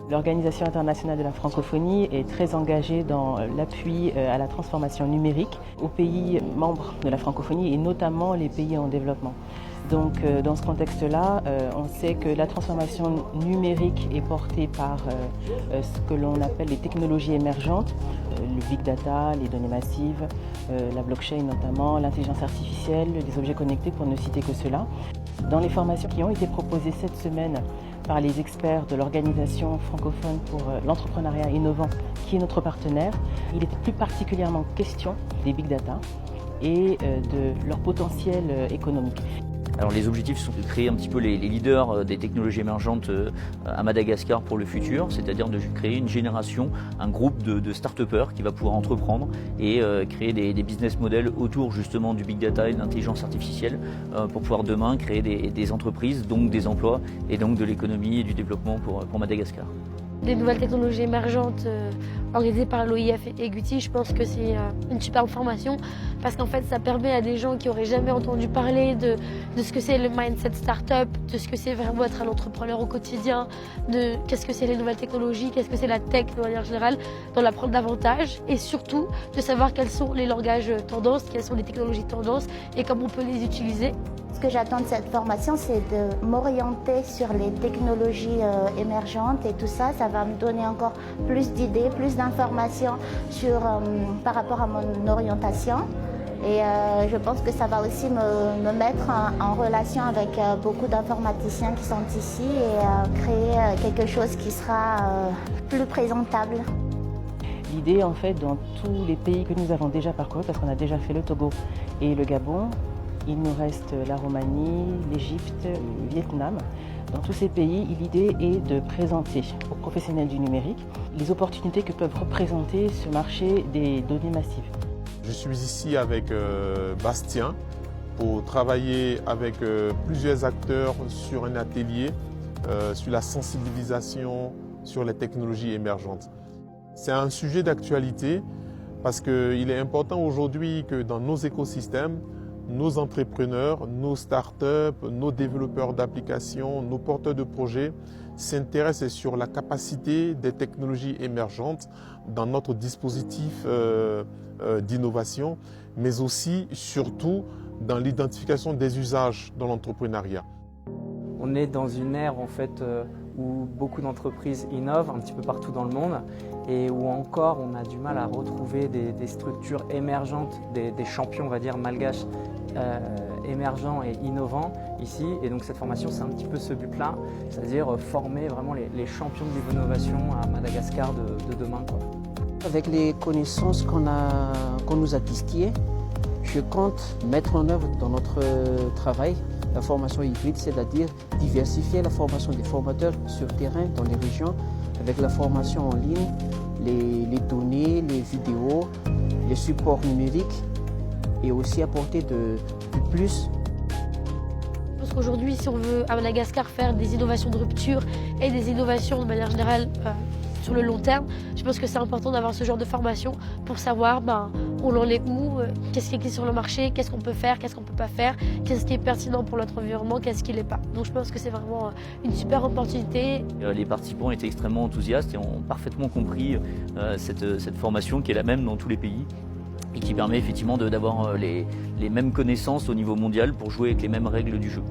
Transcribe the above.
L'Organisation internationale de la francophonie est très engagée dans l'appui à la transformation numérique aux pays membres de la francophonie et notamment les pays en développement. Donc dans ce contexte-là, on sait que la transformation numérique est portée par ce que l'on appelle les technologies émergentes, le big data, les données massives, la blockchain notamment, l'intelligence artificielle, les objets connectés pour ne citer que cela. Dans les formations qui ont été proposées cette semaine par les experts de l'Organisation francophone pour l'entrepreneuriat innovant, qui est notre partenaire, il est plus particulièrement question des big data et de leur potentiel économique. Alors les objectifs sont de créer un petit peu les leaders des technologies émergentes à Madagascar pour le futur, c'est-à-dire de créer une génération, un groupe de start-upers qui va pouvoir entreprendre et créer des business models autour justement du big data et de l'intelligence artificielle pour pouvoir demain créer des entreprises, donc des emplois et donc de l'économie et du développement pour Madagascar. Des nouvelles technologies émergentes organisées par l'OIF et Guti, je pense que c'est une superbe formation parce qu'en fait ça permet à des gens qui n'auraient jamais entendu parler de ce que c'est le mindset startup, de ce que c'est vraiment être un entrepreneur au quotidien, de qu'est-ce que c'est les nouvelles technologies, qu'est-ce que c'est la tech de manière générale, d'en apprendre davantage et surtout de savoir quels sont les langages tendances, quelles sont les technologies tendances et comment on peut les utiliser. Ce que j'attends de cette formation, c'est de m'orienter sur les technologies émergentes et tout ça. Ça va me donner encore plus d'idées, plus d'informations par rapport à mon orientation. Et je pense que ça va aussi me mettre en relation avec beaucoup d'informaticiens qui sont ici et créer quelque chose qui sera plus présentable. L'idée, en fait, dans tous les pays que nous avons déjà parcourus, parce qu'on a déjà fait le Togo et le Gabon, il nous reste la Roumanie, l'Égypte, le Vietnam. Dans tous ces pays, l'idée est de présenter aux professionnels du numérique les opportunités que peuvent représenter ce marché des données massives. Je suis ici avec Bastien pour travailler avec plusieurs acteurs sur un atelier sur la sensibilisation sur les technologies émergentes. C'est un sujet d'actualité parce qu'il est important aujourd'hui que dans nos écosystèmes, nos entrepreneurs, nos startups, nos développeurs d'applications, nos porteurs de projets s'intéressent sur la capacité des technologies émergentes dans notre dispositif d'innovation, mais aussi, surtout, dans l'identification des usages dans l'entrepreneuriat. On est dans une ère en fait où beaucoup d'entreprises innovent un petit peu partout dans le monde et où encore on a du mal à retrouver des structures émergentes, des champions on va dire malgaches émergents et innovants ici. Et donc cette formation c'est un petit peu ce but-là, c'est-à-dire former vraiment les champions de l'innovation à Madagascar de demain, quoi. Avec les connaissances qu'on nous a distillées, je compte mettre en œuvre dans notre travail la formation hybride, c'est-à-dire diversifier la formation des formateurs sur terrain dans les régions avec la formation en ligne, les données, les vidéos, les supports numériques et aussi apporter de plus. Parce qu'aujourd'hui, si on veut à Madagascar faire des innovations de rupture et des innovations de manière générale sur le long terme, je pense que c'est important d'avoir ce genre de formation pour savoir on en est où, qu'est-ce qui est sur le marché, qu'est-ce qu'on peut faire, qu'est-ce qu'on ne peut pas faire, qu'est-ce qui est pertinent pour notre environnement, qu'est-ce qui ne l'est pas. Donc je pense que c'est vraiment une super opportunité. Les participants étaient extrêmement enthousiastes et ont parfaitement compris cette formation qui est la même dans tous les pays et qui permet effectivement d'avoir les mêmes connaissances au niveau mondial pour jouer avec les mêmes règles du jeu.